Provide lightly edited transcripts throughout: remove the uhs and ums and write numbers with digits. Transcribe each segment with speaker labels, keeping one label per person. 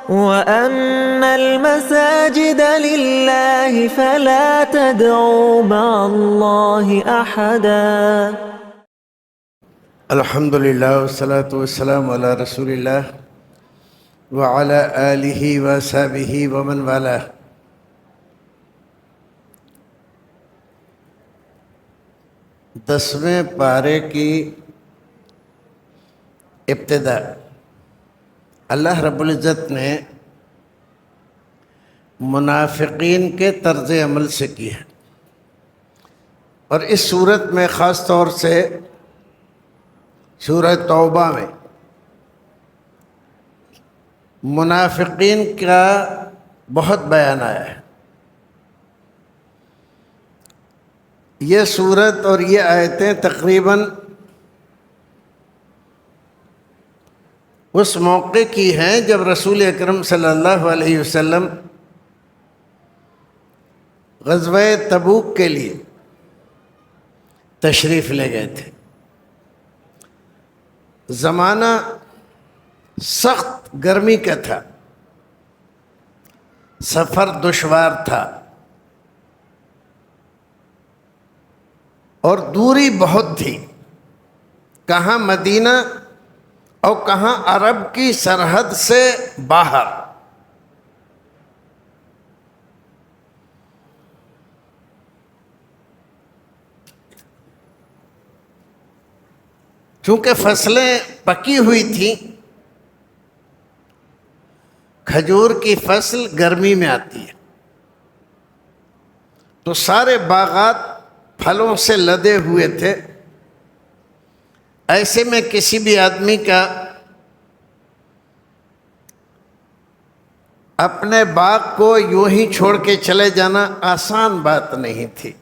Speaker 1: وَأَنَّ الْمَسَاجِدَ لِلَّهِ فَلَا تَدْعُوا مَعَ اللَّهِ أَحَدًا۔
Speaker 2: الحمدللہ والصلاة والسلام علی رسول اللہ وعلی آلہ وصحبہ ومن والاه۔ دسویں پارے کی ابتدا اللہ رب العزت نے منافقین کے طرز عمل سے کی ہے، اور اس صورت میں خاص طور سے سورہ توبہ میں منافقین کا بہت بیان آیا ہے۔ یہ صورت اور یہ آیتیں تقریباً اس موقع کی ہیں جب رسول اکرم صلی اللہ علیہ وسلم غزوہ تبوک کے لیے تشریف لے گئے تھے۔ زمانہ سخت گرمی کا تھا، سفر دشوار تھا، اور دوری بہت تھی، کہاں مدینہ اور کہاں عرب کی سرحد سے باہر۔ چونکہ فصلیں پکی ہوئی تھیں، کھجور کی فصل گرمی میں آتی ہے، تو سارے باغات پھلوں سے لدے ہوئے تھے۔ ایسے میں کسی بھی آدمی کا اپنے باغ کو یوں ہی چھوڑ کے چلے جانا آسان بات نہیں تھی،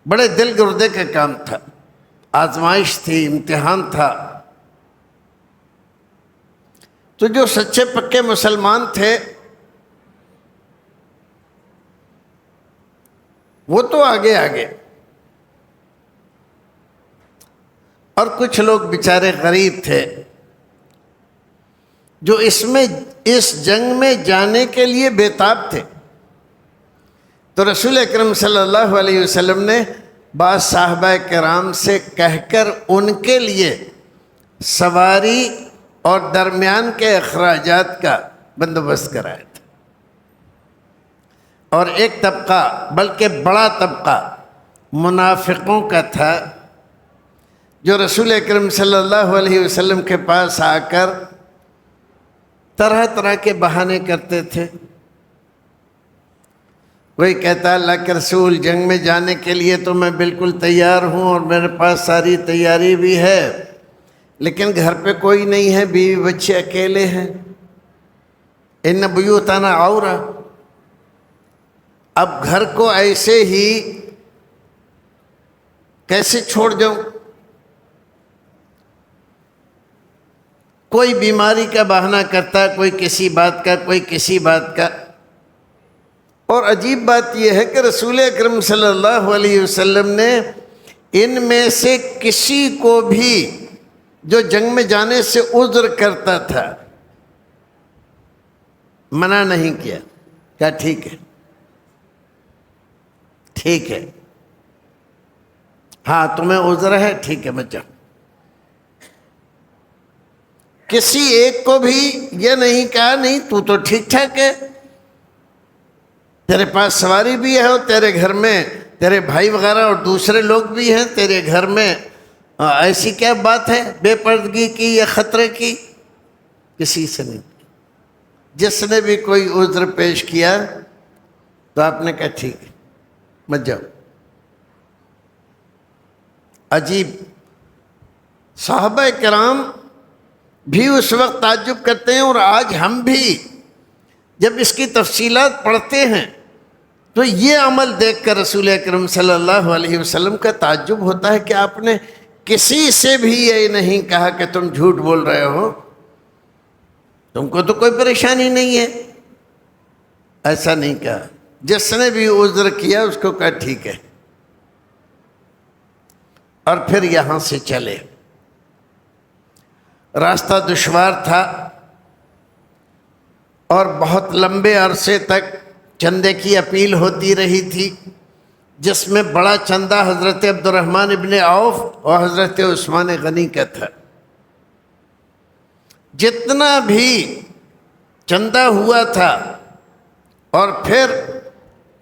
Speaker 2: بڑے دل گردے کا کام تھا، آزمائش تھی، امتحان تھا۔ تو جو سچے پکے مسلمان تھے وہ تو آگے آگے، اور کچھ لوگ بیچارے غریب تھے جو اس جنگ میں جانے کے لیے بےتاب تھے۔ تو رسول اکرم صلی اللہ علیہ وسلم نے بعض صحابہ کرام سے کہہ کر ان کے لیے سواری اور درمیان کے اخراجات کا بندوبست کرایا تھا، اور ایک طبقہ بلکہ بڑا طبقہ منافقوں کا تھا جو رسول اکرم صلی اللہ علیہ وسلم کے پاس آ کر طرح طرح کے بہانے کرتے تھے۔ کوئی کہتا اللہ کے رسول جنگ میں جانے کے لیے تو میں بالکل تیار ہوں اور میرے پاس ساری تیاری بھی ہے، لیکن گھر پہ کوئی نہیں ہے، بیوی بچے اکیلے ہیں۔ ان بیوتنا عورہ، اب گھر کو ایسے ہی کیسے چھوڑ جاؤں؟ کوئی بیماری کا بہانہ کرتا، کوئی کسی بات کا، کوئی کسی بات کا۔ اور عجیب بات یہ ہے کہ رسول اکرم صلی اللہ علیہ وسلم نے ان میں سے کسی کو بھی جو جنگ میں جانے سے عذر کرتا تھا منع نہیں کیا، کہا ٹھیک ہے، ٹھیک ہے، ہاں تمہیں عذر ہے، ٹھیک ہے مت جاؤ۔ کسی ایک کو بھی یہ نہیں کہا نہیں تو ٹھیک ٹھاک ہے، تیرے پاس سواری بھی ہے، اور تیرے گھر میں تیرے بھائی وغیرہ اور دوسرے لوگ بھی ہیں، تیرے گھر میں ایسی کیا بات ہے بے پردگی کی یا خطرے کی؟ کسی سے نہیں۔ جس نے بھی کوئی عذر پیش کیا تو آپ نے کہا ٹھیک ہے مت جاؤ۔ عجیب، صحابہ کرام بھی اس وقت تعجب کرتے ہیں، اور آج ہم بھی جب اس کی تفصیلات پڑھتے ہیں تو یہ عمل دیکھ کر رسول اکرم صلی اللہ علیہ وسلم کا تعجب ہوتا ہے کہ آپ نے کسی سے بھی یہ نہیں کہا کہ تم جھوٹ بول رہے ہو، تم کو تو کوئی پریشانی نہیں ہے، ایسا نہیں کہا۔ جس نے بھی عذر کیا اس کو کہا ٹھیک ہے، اور پھر یہاں سے چلے۔ راستہ دشوار تھا، اور بہت لمبے عرصے تک چندے کی اپیل ہوتی رہی تھی، جس میں بڑا چندہ حضرت عبد الرحمن ابن عوف اور حضرت عثمان غنی کا تھا۔ جتنا بھی چندہ ہوا تھا اور پھر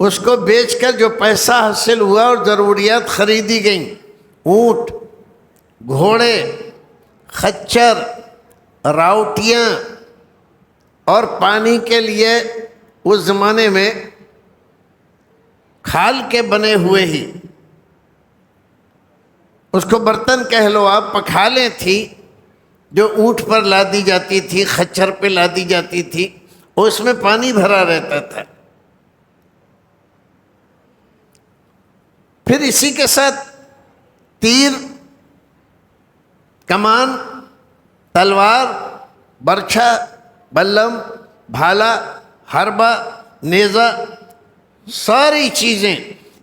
Speaker 2: اس کو بیچ کر جو پیسہ حاصل ہوا اور ضروریات خریدی گئیں، اونٹ، گھوڑے، خچر، راوٹیاں اور پانی کے لیے اس زمانے میں کھال کے بنے ہوئے ہی، اس کو برتن کہہ لو آپ، پکھالیں تھی جو اونٹ پر لادی جاتی تھی، خچر پہ لادی جاتی تھی، اور اس میں پانی بھرا رہتا تھا۔ پھر اسی کے ساتھ تیر، کمان، تلوار، برچھا، بلم، بھالا، حربہ، نیزہ، ساری چیزیں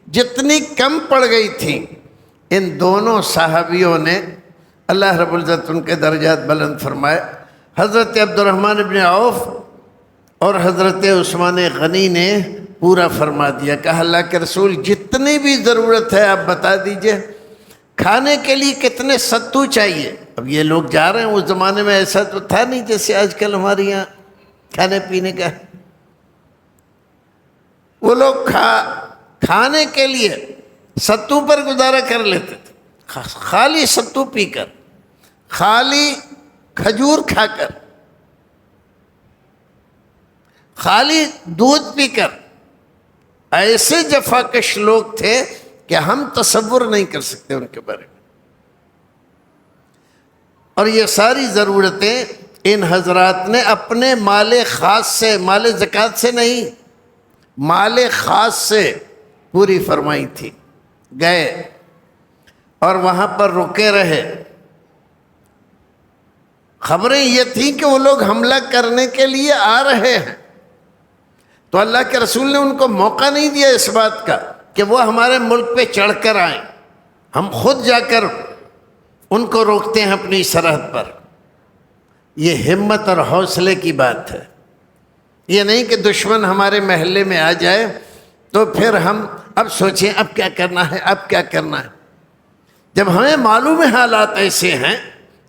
Speaker 2: جتنی کم پڑ گئی تھیں، ان دونوں صحابیوں نے، اللہ رب العزت ان کے درجات بلند فرمائے، حضرت عبد الرحمن ابن عوف اور حضرت عثمان غنی نے پورا فرما دیا۔ کہا اللہ کے رسول جتنی بھی ضرورت ہے آپ بتا دیجئے، کھانے کے لیے کتنے ستو چاہیے؟ اب یہ لوگ جا رہے ہیں، اس زمانے میں ایسا تو تھا نہیں جیسے آج کل ہمارے یہاں کھانے پینے کا۔ وہ لوگ کھانے کے لیے ستو پر گزارا کر لیتے تھے، خالی ستو پی کر، خالی کھجور کھا کر، خالی دودھ پی کر۔ ایسے جفاکش لوگ تھے کہ ہم تصور نہیں کر سکتے ان کے بارے میں۔ اور یہ ساری ضرورتیں ان حضرات نے اپنے مال خاص سے، مال زکوٰۃ سے نہیں، مال خاص سے پوری فرمائی تھی۔ گئے اور وہاں پر رکے رہے۔ خبریں یہ تھیں کہ وہ لوگ حملہ کرنے کے لیے آ رہے ہیں، تو اللہ کے رسول نے ان کو موقع نہیں دیا اس بات کا کہ وہ ہمارے ملک پہ چڑھ کر آئیں، ہم خود جا کر ان کو روکتے ہیں اپنی سرحد پر۔ یہ ہمت اور حوصلے کی بات ہے۔ یہ نہیں کہ دشمن ہمارے محلے میں آ جائے تو پھر ہم اب سوچیں اب کیا کرنا ہے، اب کیا کرنا ہے۔ جب ہمیں معلوم ہے حالات ایسے ہیں،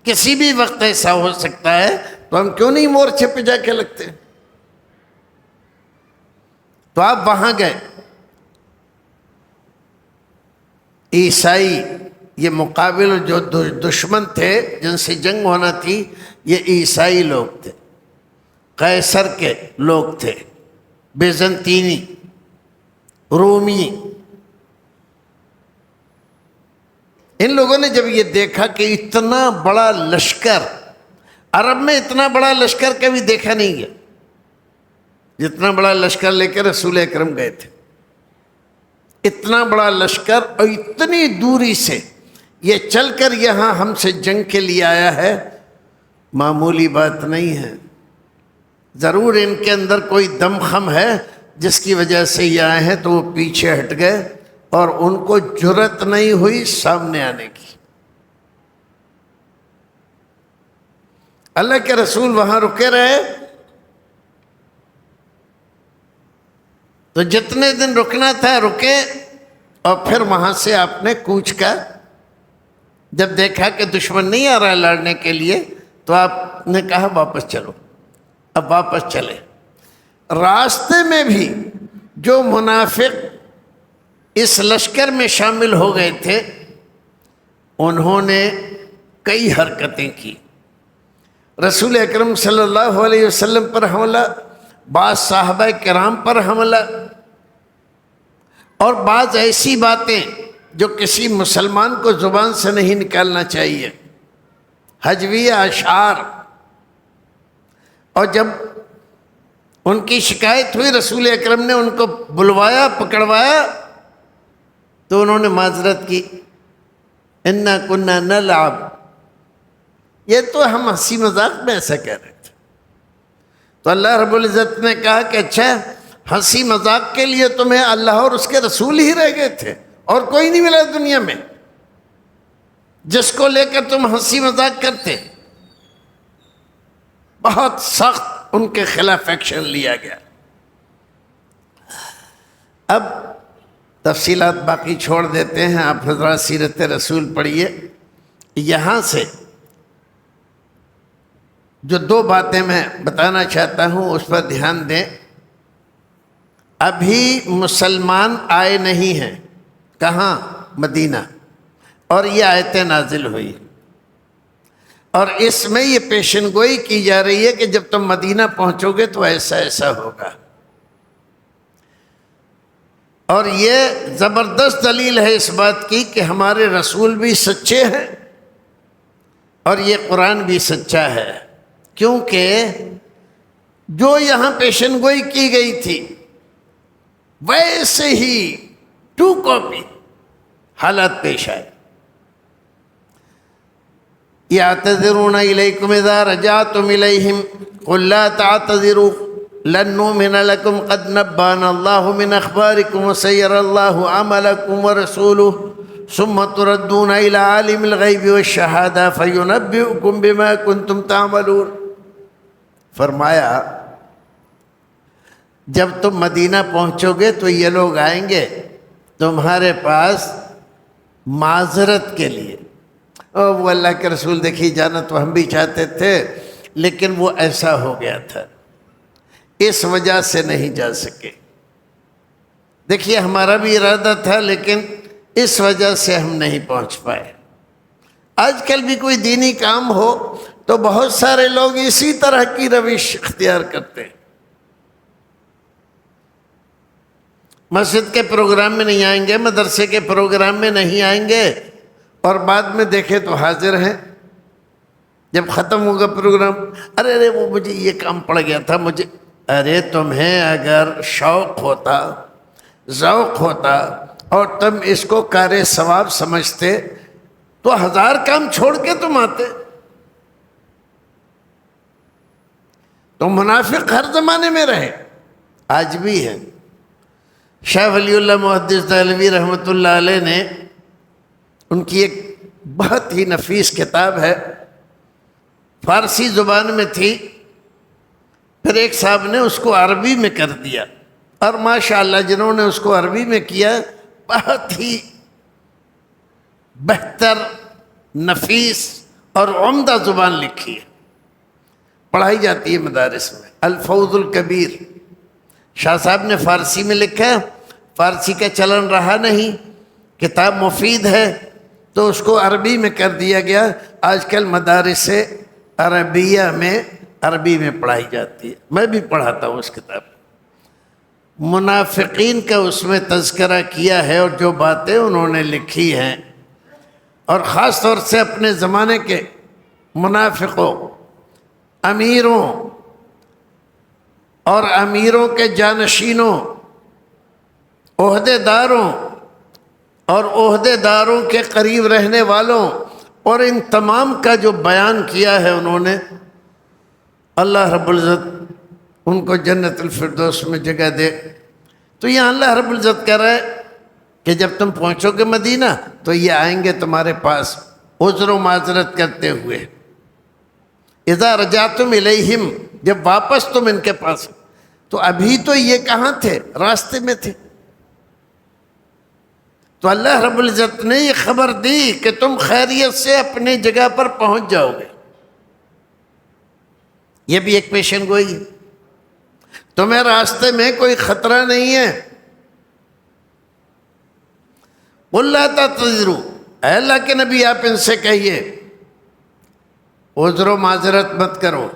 Speaker 2: کسی بھی وقت ایسا ہو سکتا ہے، تو ہم کیوں نہیں مورچے پہ جا کے لگتے؟ تو آپ وہاں گئے۔ عیسائی، یہ مقابل جو دشمن تھے جن سے جنگ ہونا تھی، یہ عیسائی لوگ تھے، قیصر کے لوگ تھے، بیزنطینی، رومی۔ ان لوگوں نے جب یہ دیکھا کہ اتنا بڑا لشکر، عرب میں اتنا بڑا لشکر کبھی دیکھا نہیں گیا جتنا بڑا لشکر لے کے رسول اکرم گئے تھے۔ اتنا بڑا لشکر اور اتنی دوری سے یہ چل کر یہاں ہم سے جنگ کے لیے آیا ہے، معمولی بات نہیں ہے۔ ضرور ان کے اندر کوئی دم خم ہے جس کی وجہ سے یہ آئے ہیں، تو وہ پیچھے ہٹ گئے اور ان کو جرأت نہیں ہوئی سامنے آنے کی۔ اللہ کے رسول وہاں رکے رہے، تو جتنے دن رکنا تھا رکے، اور پھر وہاں سے آپ نے کوچ کا، جب دیکھا کہ دشمن نہیں آ رہا لڑنے کے لیے، تو آپ نے کہا واپس چلو۔ اب واپس چلے۔ راستے میں بھی جو منافق اس لشکر میں شامل ہو گئے تھے، انہوں نے کئی حرکتیں کی۔ رسول اکرم صلی اللہ علیہ وسلم پر حملہ، بعض صحابہ کرام پر حملہ، اور بعض ایسی باتیں جو کسی مسلمان کو زبان سے نہیں نکالنا چاہیے، ہجویہ اشعار۔ اور جب ان کی شکایت ہوئی، رسول اکرم نے ان کو بلوایا، پکڑوایا، تو انہوں نے معذرت کی، انا کنا نلعب، یہ تو ہم ہنسی مذاق میں ایسا کہہ رہے تھے۔ تو اللہ رب العزت نے کہا کہ اچھا، ہنسی مذاق کے لیے تمہیں اللہ اور اس کے رسول ہی رہ گئے تھے، اور کوئی نہیں ملا دنیا میں جس کو لے کر تم ہنسی مذاق کرتے؟ بہت سخت ان کے خلاف ایکشن لیا گیا۔ اب تفصیلات باقی چھوڑ دیتے ہیں، آپ حضرات سیرت رسول پڑھیے۔ یہاں سے جو دو باتیں میں بتانا چاہتا ہوں اس پر دھیان دیں۔ ابھی مسلمان آئے نہیں ہیں، کہاں؟ مدینہ، اور یہ آیتیں نازل ہوئی، اور اس میں یہ پیشن گوئی کی جا رہی ہے کہ جب تم مدینہ پہنچو گے تو ایسا ایسا ہوگا، اور یہ زبردست دلیل ہے اس بات کی کہ ہمارے رسول بھی سچے ہیں اور یہ قرآن بھی سچا ہے، کیونکہ جو یہاں پیشن گوئی کی گئی تھی ویسے ہی 2 کاپی حالات پیش آئے۔ یعتذرون الیکم اذا رجعتم الیہم قل لا تعتذروا لن نؤمن لکم قد نبانا اللہ من اخبارکم وسیر اللہ عملکم ورسولہ ثم تردون الى عالم الغیب والشہادہ فینبئکم بما کنتم تعملون۔ فرمایا جب تم مدینہ پہنچو گے تو یہ لوگ آئیں گے تمہارے پاس معذرت کے لیے، وہ اللہ کے رسول دیکھیے جانا تو ہم بھی چاہتے تھے لیکن وہ ایسا ہو گیا تھا، اس وجہ سے نہیں جا سکے، دیکھیے ہمارا بھی ارادہ تھا لیکن اس وجہ سے ہم نہیں پہنچ پائے۔ آج کل بھی کوئی دینی کام ہو تو بہت سارے لوگ اسی طرح کی روش اختیار کرتے ہیں، مسجد کے پروگرام میں نہیں آئیں گے، مدرسے کے پروگرام میں نہیں آئیں گے، اور بعد میں دیکھے تو حاضر ہیں، جب ختم ہوگا پروگرام، ارے وہ مجھے یہ کام پڑ گیا تھا مجھے، ارے تمہیں اگر شوق ہوتا، ذوق ہوتا اور تم اس کو کار ثواب سمجھتے تو 1000 کام چھوڑ کے تم آتے۔ تو منافق ہر زمانے میں رہے، آج بھی ہیں۔ شاہ ولی اللہ محدث دہلوی رحمۃ اللہ علیہ نے، ان کی ایک بہت ہی نفیس کتاب ہے، فارسی زبان میں تھی، پھر ایک صاحب نے اس کو عربی میں کر دیا، اور ماشاءاللہ جنہوں نے اس کو عربی میں کیا بہت ہی بہتر، نفیس اور عمدہ زبان لکھی ہے، پڑھائی جاتی ہے مدارس میں۔ الفوز الکبیر شاہ صاحب نے فارسی میں لکھا ہے، فارسی کا چلن رہا نہیں، کتاب مفید ہے تو اس کو عربی میں کر دیا گیا، آج کل مدارس عربیہ میں عربی میں پڑھائی جاتی ہے، میں بھی پڑھاتا ہوں اس کتاب۔ منافقین کا اس میں تذکرہ کیا ہے اور جو باتیں انہوں نے لکھی ہیں، اور خاص طور سے اپنے زمانے کے منافقوں، امیروں اور امیروں کے جانشینوں، عہدے داروں اور عہدے داروں کے قریب رہنے والوں، اور ان تمام کا جو بیان کیا ہے انہوں نے، اللہ رب العزت ان کو جنت الفردوس میں جگہ دے۔ تو یہاں اللہ رب العزت کہہ رہا ہے کہ جب تم پہنچو گے مدینہ تو یہ آئیں گے تمہارے پاس عذر و معذرت کرتے ہوئے۔ اذا رجعتم الیہم، جب واپس تم ان کے پاس، تو ابھی تو یہ کہاں تھے؟ راستے میں تھے۔ تو اللہ رب العزت نے یہ خبر دی کہ تم خیریت سے اپنی جگہ پر پہنچ جاؤ گے، یہ بھی ایک پیشن گوئی ہے، تمہیں راستے میں کوئی خطرہ نہیں ہے۔ قل لا تعتذروا، اے اللہ کے نبی آپ ان سے کہیے عذر و معذرت مت کرو،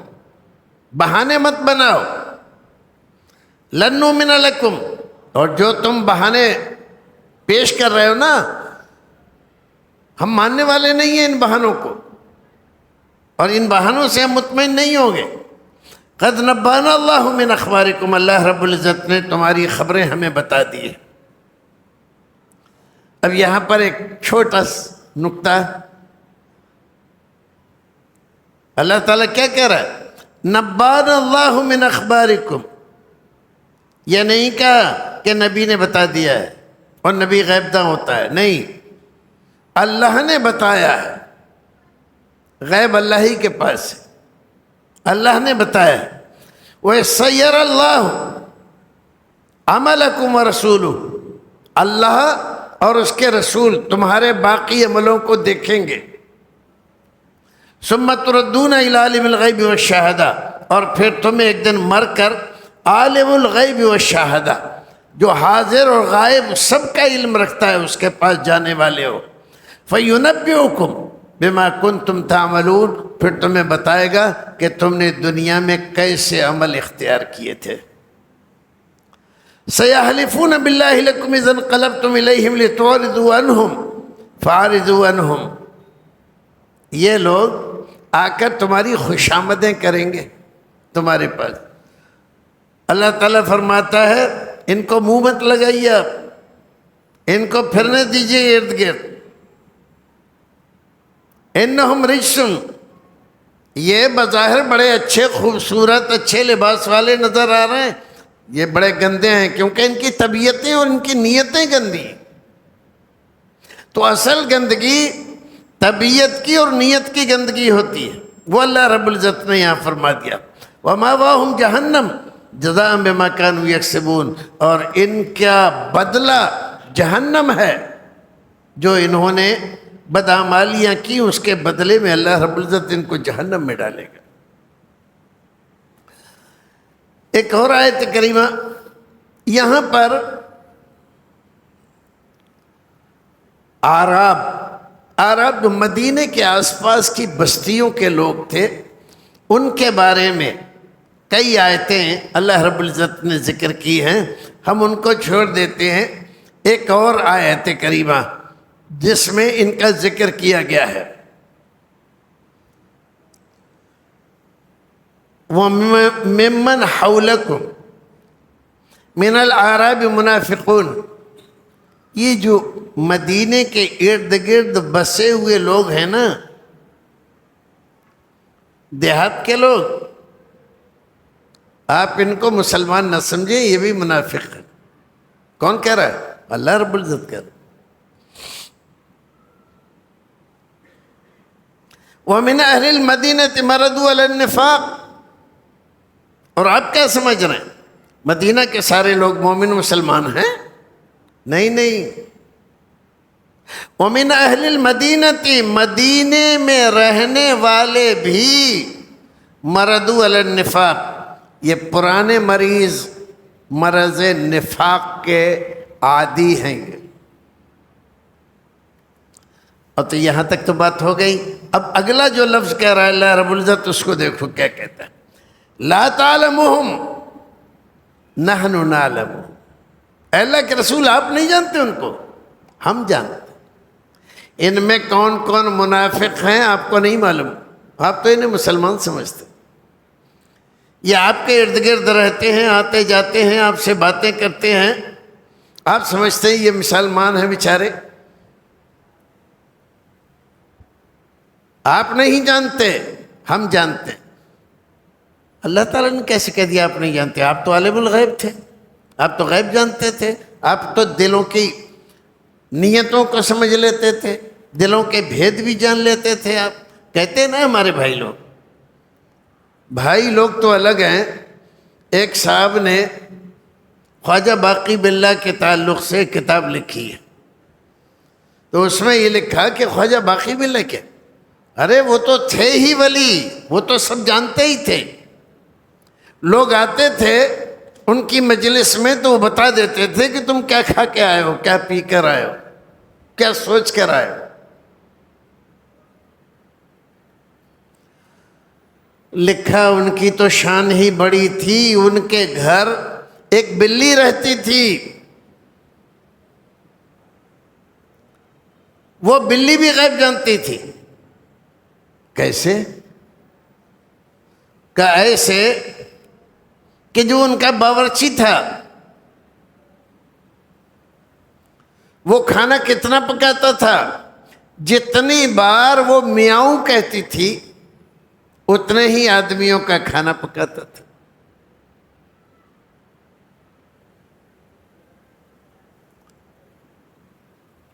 Speaker 2: بہانے مت بناؤ، لن نؤمن لکم، اور جو تم بہانے پیش کر رہے ہو نا، ہم ماننے والے نہیں ہیں ان بہانوں کو، اور ان بہانوں سے ہم مطمئن نہیں ہوں گے۔ قد نبانا اللہ من اخبارکم، اللہ رب العزت نے تمہاری خبریں ہمیں بتا دی ہیں۔ اب یہاں پر ایک چھوٹا نکتہ، اللہ تعالیٰ کیا کہہ رہا ہے؟ نبانا اللہ من اخبارکم، یہ نہیں کہا کہ نبی نے بتا دیا ہے اور نبی غیب داں ہوتا ہے، نہیں، اللہ نے بتایا ہے، غیب اللہ ہی کے پاس ہے، اللہ نے بتایا ہے۔ وَيَسَّيَّرَ اللَّهُ عَمَلَكُمْ وَرَسُولُهُ، اللہ اور اس کے رسول تمہارے باقی عملوں کو دیکھیں گے. ثُمَّ تُرَدُّونَ إِلَىٰ عَالِمِ الْغَيْبِ وَالشَّهَادَةِ، اور پھر تمہیں ایک دن مر کر عالم الغیب والشہادہ، جو حاضر اور غائب سب کا علم رکھتا ہے، اس کے پاس جانے والے ہو. فَيُنَبِّئُكُمْ بِمَا كُنْتُمْ تَعْمَلُونَ، پھر تمہیں بتائے گا کہ تم نے دنیا میں کیسے عمل اختیار کیے تھے. سَيَحْلِفُونَ بِاللَّهِ لَكُمْ إِذَا انقَلَبْتُمْ إِلَيْهِمْ لِتُعْرِضُوا عَنْهُمْ فَأَعْرِضُوا عَنْهُمْ، یہ لوگ آ کر تمہاری خوشامدیں کریں گے تمہارے پاس. اللہ تعالیٰ فرماتا ہے ان کو منہ مت لگائیے، آپ ان کو پھرنے دیجئے ارد گرد. انہم رجسن، یہ بظاہر بڑے اچھے خوبصورت اچھے لباس والے نظر آ رہے ہیں، یہ بڑے گندے ہیں کیونکہ ان کی طبیعتیں اور ان کی نیتیں گندی ہیں. تو اصل گندگی طبیعت کی اور نیت کی گندگی ہوتی ہے، وہ اللہ رب العزت نے یہاں فرما دیا. وَمَأْوَاهُمْ جَهَنَّمُ جَزَاءً بِمَا كَانُوا يَكْسِبُونَ، اور ان کا بدلہ جہنم ہے، جو انہوں نے بدعمالیاں کی اس کے بدلے میں اللہ رب العزت ان کو جہنم میں ڈالے گا. ایک اور آیت کریمہ یہاں پر عرب جو مدینے کے آس پاس کی بستیوں کے لوگ تھے، ان کے بارے میں کئی آیتیں اللہ رب العزت نے ذکر کی ہیں، ہم ان کو چھوڑ دیتے ہیں. ایک اور آیت کریمہ جس میں ان کا ذکر کیا گیا ہے، وَمِمَّنْ حَوْلَكُمْ مِنَ الْأَعْرَابِ مُنَافِقُونَ، یہ جو مدینے کے ارد گرد بسے ہوئے لوگ ہیں نا، دیہات کے لوگ، آپ ان کو مسلمان نہ سمجھیں، یہ بھی منافق ہیں. کون کہہ رہا ہے؟ اللہ رب العزت کہہ رہا ہے. وَمِنْ أَهْلِ الْمَدِينَةِ مَرَدُوا عَلَى النِّفَاقِ، اور آپ کیا سمجھ رہے ہیں مدینہ کے سارے لوگ مومن مسلمان ہیں؟ نہیں. وَمِنْ أَهْلِ الْمَدِينَةِ، مدینے میں رہنے والے بھی مَرَدُوا عَلَى النِّفَاقِ، یہ پرانے مریض مرض نفاق کے عادی ہیں. اور تو یہاں تک تو بات ہو گئی. اب اگلا جو لفظ کہہ رہا ہے اللہ رب العزت، اس کو دیکھو کیا کہتا ہے. لا تعلمهم نحن نعلمهم، اے اللہ کے رسول آپ نہیں جانتے ان کو، ہم جانتے. ان میں کون کون منافق ہیں آپ کو نہیں معلوم، آپ تو انہیں مسلمان سمجھتے. یہ آپ کے ارد گرد رہتے ہیں، آتے جاتے ہیں، آپ سے باتیں کرتے ہیں، آپ سمجھتے ہیں یہ مسلمان ہیں بیچارے. آپ نہیں جانتے، ہم جانتے ہیں. اللہ تعالیٰ نے کیسے کہہ دیا آپ نہیں جانتے؟ آپ تو عالم الغیب تھے، آپ تو غیب جانتے تھے، آپ تو دلوں کی نیتوں کو سمجھ لیتے تھے، دلوں کے بھید بھی جان لیتے تھے. آپ کہتے ہیں نا ہمارے بھائی لوگ تو الگ ہیں. ایک صاحب نے خواجہ باقی باللہ کے تعلق سے کتاب لکھی ہے، تو اس میں یہ لکھا کہ خواجہ باقی باللہ کیا، ارے وہ تو تھے ہی ولی، وہ تو سب جانتے ہی تھے. لوگ آتے تھے ان کی مجلس میں تو وہ بتا دیتے تھے کہ تم کیا کھا کے آئے ہو، کیا پی کر آئے ہو، کیا سوچ کر آئے ہو. لکھا ان کی تو شان ہی بڑی تھی، ان کے گھر ایک بلی رہتی تھی، وہ بلی بھی غیب جانتی تھی. کیسے؟ کہ ایسے کہ جو ان کا باورچی تھا وہ کھانا کتنا پکاتا تھا، جتنی بار وہ میاؤں کہتی تھی اتنے ہی آدمیوں کا کھانا پکاتا تھا.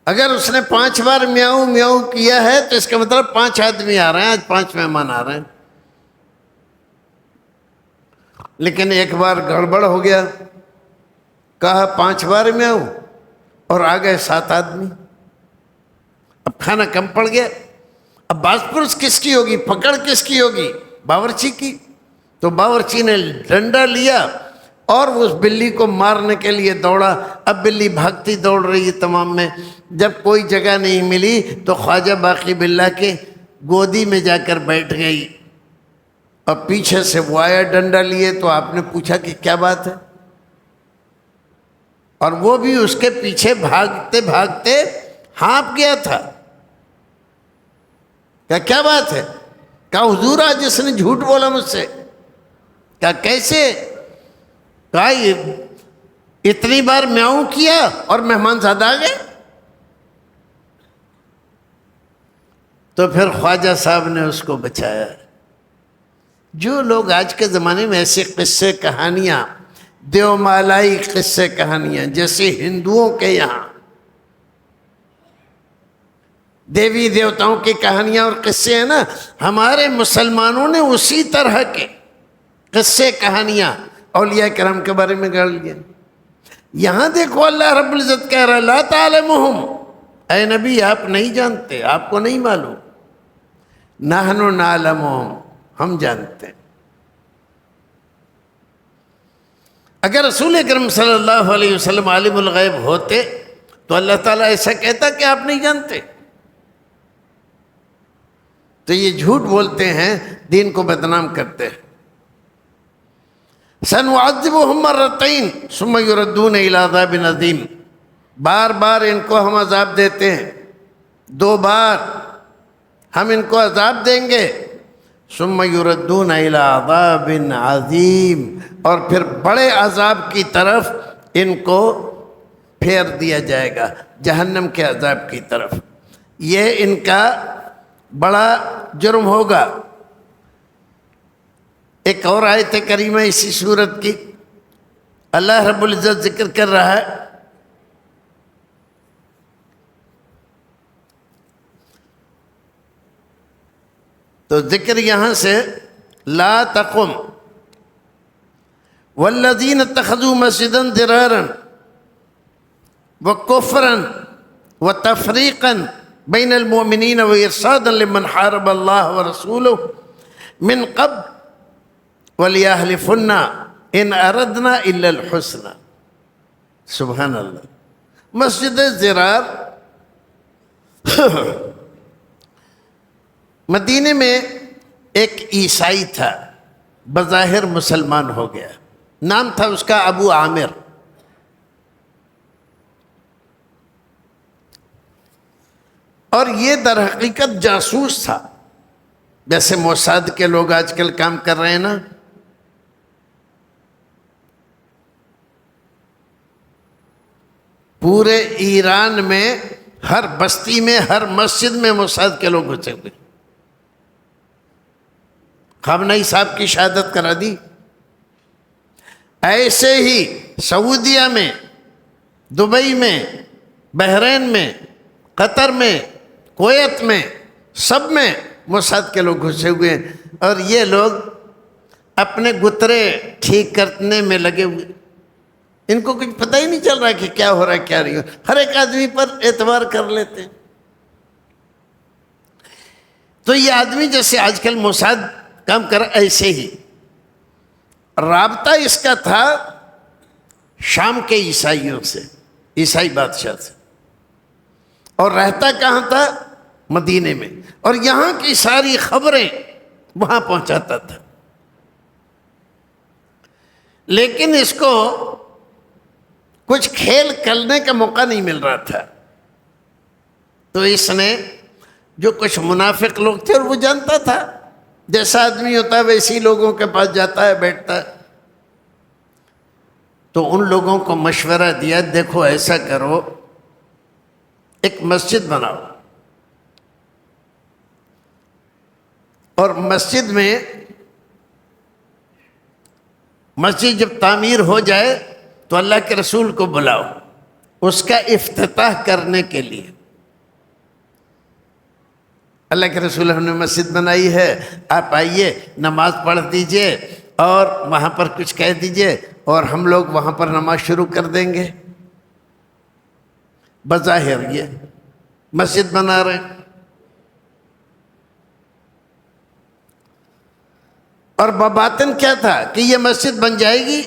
Speaker 2: اگر اس نے 5 بار میاؤں میاؤں کیا ہے تو اس کا مطلب 5 آدمی آ رہے ہیں، آج 5 مہمان آ رہے ہیں. لیکن ایک بار گڑبڑ ہو گیا، کہا 5 بار میں آؤں، اور آ گئے 7 آدمی۔ اب کھانا کم پڑ گیا، اب باز پرس کس کی ہوگی، پکڑ کس کی ہوگی؟ باورچی کی۔ تو باورچی نے ڈنڈا لیا اور اس بلی کو مارنے کے لیے دوڑا۔ اب بلی بھاگتی دوڑ رہی ہے تمام میں، جب کوئی جگہ نہیں ملی تو خواجہ باقی باللہ کے گودی میں جا کر بیٹھ گئی، اور پیچھے سے وہ آیا ڈنڈا لیے۔ تو آپ نے پوچھا کہ کیا بات ہے، اور وہ بھی اس کے پیچھے بھاگتے بھاگتے ہانپ گیا تھا۔ کیا بات ہے؟ کہا حضور آج اس نے جھوٹ بولا مجھ سے۔ کہا کیسے؟ کہا اتنی بار میاؤں کیا اور مہمان زیادہ آ گئے۔ تو پھر خواجہ صاحب نے اس کو بچایا۔ جو لوگ آج کے زمانے میں ایسے قصے کہانیاں، دیومالائی قصے کہانیاں، جیسے ہندوؤں کے یہاں دیوی دیوتاؤں کی کہانیاں اور قصے ہیں نا، ہمارے مسلمانوں نے اسی طرح کے قصے کہانیاں اولیاء کرام کے بارے میں گاڑ لیے۔ یہاں دیکھو اللہ رب العزت کہہ رہا ہے لا تعلمہم، اے نبی آپ نہیں جانتے، آپ کو نہیں معلوم، نحن نعلمہم، ہم جانتے ہیں۔ اگر رسول اکرم صلی اللہ علیہ وسلم عالم الغیب ہوتے تو اللہ تعالیٰ ایسا کہتا کہ آپ نہیں جانتے؟ تو یہ جھوٹ بولتے ہیں، دین کو بدنام کرتے ہیں۔ سنعذبہم مرتین ثم یردون الی عذاب عظیم، بار بار ان کو ہم عذاب دیتے ہیں، 2 بار ہم ان کو عذاب دیں گے، ثم یردون الی عذاب عظیم، اور پھر بڑے عذاب کی طرف ان کو پھیر دیا جائے گا، جہنم کے عذاب کی طرف۔ یہ ان کا بڑا جرم ہوگا۔ ایک اور آیت کریمہ اسی صورت کی اللہ رب العزت ذکر کر رہا ہے، تو ذکر یہاں سے لا تقم والذین اتخذوا مسجدا ضرارا وکفرا وتفریقا بین المؤمنین وارصادا لمن حارب اللہ ورسولہ من قبل وَلْيَحْلِفُنَّ إِنْ أَرَدْنَا إِلَّا الْحُسْنَ۔ سبحان اللہ۔ مسجد ضرار مدینے میں ایک عیسائی تھا، بظاہر مسلمان ہو گیا، نام تھا اس کا ابو عامر۔ اور یہ در حقیقت جاسوس تھا، جیسے موساد کے لوگ آج کل کام کر رہے ہیں نا۔ پورے ایران میں ہر بستی میں، ہر مسجد میں موساد کے لوگ گھسے ہوئے۔ خامنئی صاحب کی شہادت کرا دی۔ ایسے ہی سعودیہ میں، دبئی میں، بحرین میں، قطر میں، کویت میں، سب میں موساد کے لوگ گھسے ہوئے ہیں، اور یہ لوگ اپنے گترے ٹھیک کرنے میں لگے ہوئے۔ ان کو کچھ پتہ ہی نہیں چل رہا کہ کیا ہو رہا ہے کیا نہیں ہو رہا، ہر ایک آدمی پر اعتبار کر لیتے ہیں۔ تو یہ آدمی جیسے آج کل موساد کام کر، ایسے ہی رابطہ اس کا تھا شام کے عیسائیوں سے، عیسائی بادشاہ سے، اور رہتا کہاں تھا؟ مدینے میں، اور یہاں کی ساری خبریں وہاں پہنچاتا تھا۔ لیکن اس کو کچھ کھیل کرنے کا موقع نہیں مل رہا تھا، تو اس نے جو کچھ منافق لوگ تھے، اور وہ جانتا تھا جیسا آدمی ہوتا ہے ویسی لوگوں کے پاس جاتا ہے، بیٹھتا ہے، تو ان لوگوں کو مشورہ دیا دیکھو ایسا کرو، ایک مسجد بناؤ، اور مسجد میں مسجد جب تعمیر ہو جائے تو اللہ کے رسول کو بلاؤ اس کا افتتاح کرنے کے لیے۔ اللہ کے رسول ہم نے مسجد بنائی ہے، آپ آئیے نماز پڑھ دیجئے، اور وہاں پر کچھ کہہ دیجئے اور ہم لوگ وہاں پر نماز شروع کر دیں گے۔ بظاہر یہ مسجد بنا رہے ہیں، اور بباطن کیا تھا کہ یہ مسجد بن جائے گی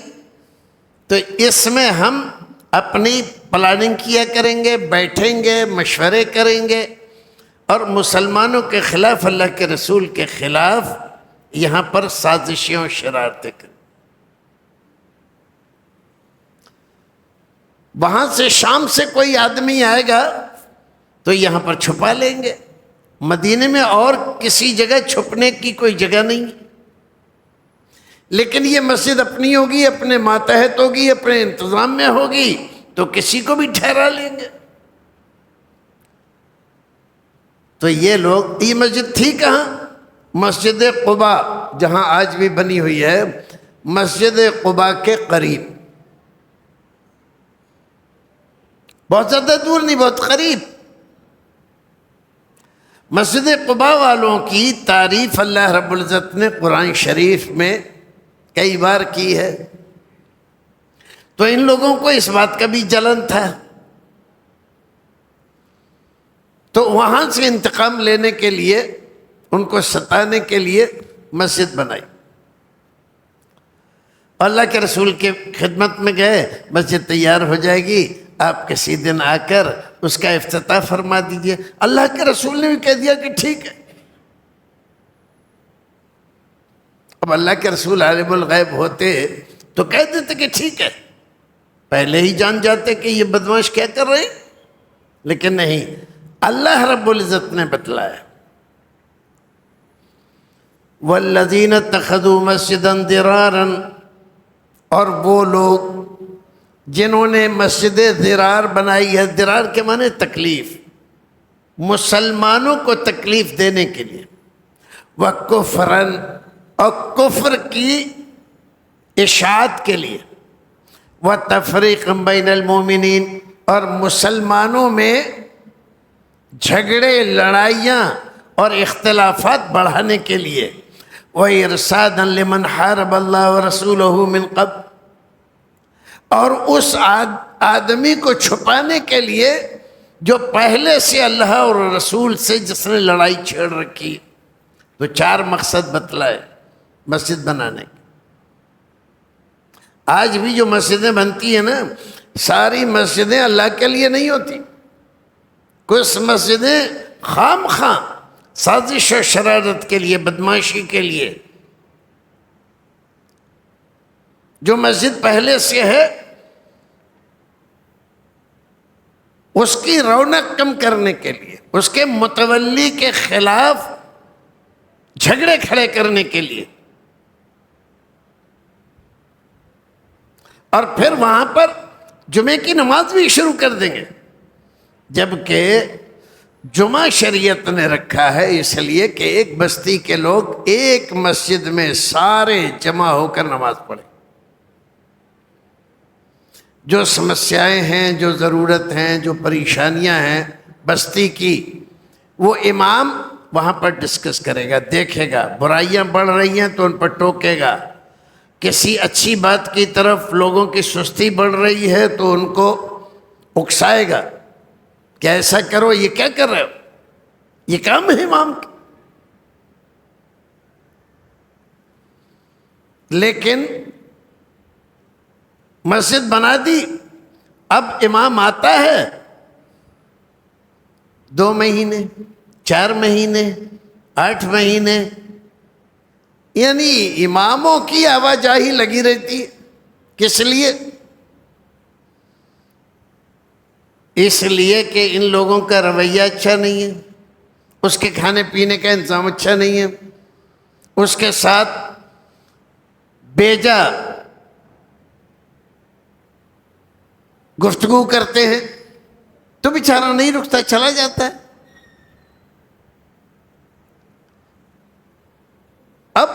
Speaker 2: تو اس میں ہم اپنی پلاننگ کیا کریں گے، بیٹھیں گے، مشورے کریں گے، اور مسلمانوں کے خلاف، اللہ کے رسول کے خلاف یہاں پر سازشیں اور شرارتیں کریں۔ وہاں سے شام سے کوئی آدمی آئے گا تو یہاں پر چھپا لیں گے۔ مدینے میں اور کسی جگہ چھپنے کی کوئی جگہ نہیں، لیکن یہ مسجد اپنی ہوگی، اپنے ماتحت ہوگی، اپنے انتظام میں ہوگی تو کسی کو بھی ٹھہرا لیں گے۔ تو یہ لوگ، یہ مسجد تھی کہاں؟ مسجد قباء، جہاں آج بھی بنی ہوئی ہے، مسجد قباء کے قریب، بہت زیادہ دور نہیں، بہت قریب۔ مسجد قباء والوں کی تعریف اللہ رب العزت نے قرآن شریف میں کئی بار کی ہے، تو ان لوگوں کو اس بات کا بھی جلن تھا، تو وہاں سے انتقام لینے کے لیے، ان کو ستانے کے لیے مسجد بنائی۔ اللہ کے رسول کے خدمت میں گئے، مسجد تیار ہو جائے گی، آپ کسی دن آ کر اس کا افتتاح فرما دیجئے۔ اللہ کے رسول نے بھی کہہ دیا کہ ٹھیک ہے۔ اب اللہ کے رسول عالم الغیب ہوتے تو کہہ دیتے کہ ٹھیک ہے، پہلے ہی جان جاتے کہ یہ بدمعاش کیا کر رہے ہیں، لیکن نہیں، اللہ رب العزت نے بتلایا۔ والذین اتخذوا مسجدا ضرارا، اور وہ لوگ جنہوں نے مسجد ضرار بنائی ہے، ضرار کے معنی تکلیف، مسلمانوں کو تکلیف دینے کے لیے، وکفرن، اور کفر کی اشاعت کے لیے، وتفریقا بین المومنین، اور مسلمانوں میں جھگڑے، لڑائیاں اور اختلافات بڑھانے کے لیے، وَإِرْصَادًا لِمَنْ حَارَبَ اللَّهَ وَرَسُولَهُ مِنْ قَبْلُ، اور اس آدمی کو چھپانے کے لیے جو پہلے سے اللہ اور رسول سے جس نے لڑائی چھیڑ رکھی۔ تو 4 مقصد بتلائے مسجد بنانے کے۔ آج بھی جو مسجدیں بنتی ہیں نا، ساری مسجدیں اللہ کے لیے نہیں ہوتی، کچھ مسجدیں خام خواہ سازش و شرارت کے لیے، بدمعاشی کے لیے۔ جو مسجد پہلے سے ہے اس کی رونق کم کرنے کے لیے، اس کے متولی کے خلاف جھگڑے کھڑے کرنے کے لیے، اور پھر وہاں پر جمعے کی نماز بھی شروع کر دیں گے، جبکہ جمعہ شریعت نے رکھا ہے اس لیے کہ ایک بستی کے لوگ ایک مسجد میں سارے جمع ہو کر نماز پڑھیں۔ جو سمسیائیں ہیں، جو ضرورت ہیں، جو پریشانیاں ہیں بستی کی، وہ امام وہاں پر ڈسکس کرے گا، دیکھے گا، برائیاں بڑھ رہی ہیں تو ان پر ٹوکے گا، کسی اچھی بات کی طرف لوگوں کی سستی بڑھ رہی ہے تو ان کو اکسائے گا کہ ایسا کرو، یہ کیا کر رہے ہو، یہ کام ہے امام کا۔ لیکن مسجد بنا دی، اب امام آتا ہے 2 مہینے، 4 مہینے، 8 مہینے، یعنی اماموں کی آواجاہی لگی رہتی ہے۔ کس لیے؟ اس لیے کہ ان لوگوں کا رویہ اچھا نہیں ہے، اس کے کھانے پینے کا انتظام اچھا نہیں ہے، اس کے ساتھ بیجا گفتگو کرتے ہیں تو بیچارہ نہیں رکتا، چلا جاتا ہے۔ اب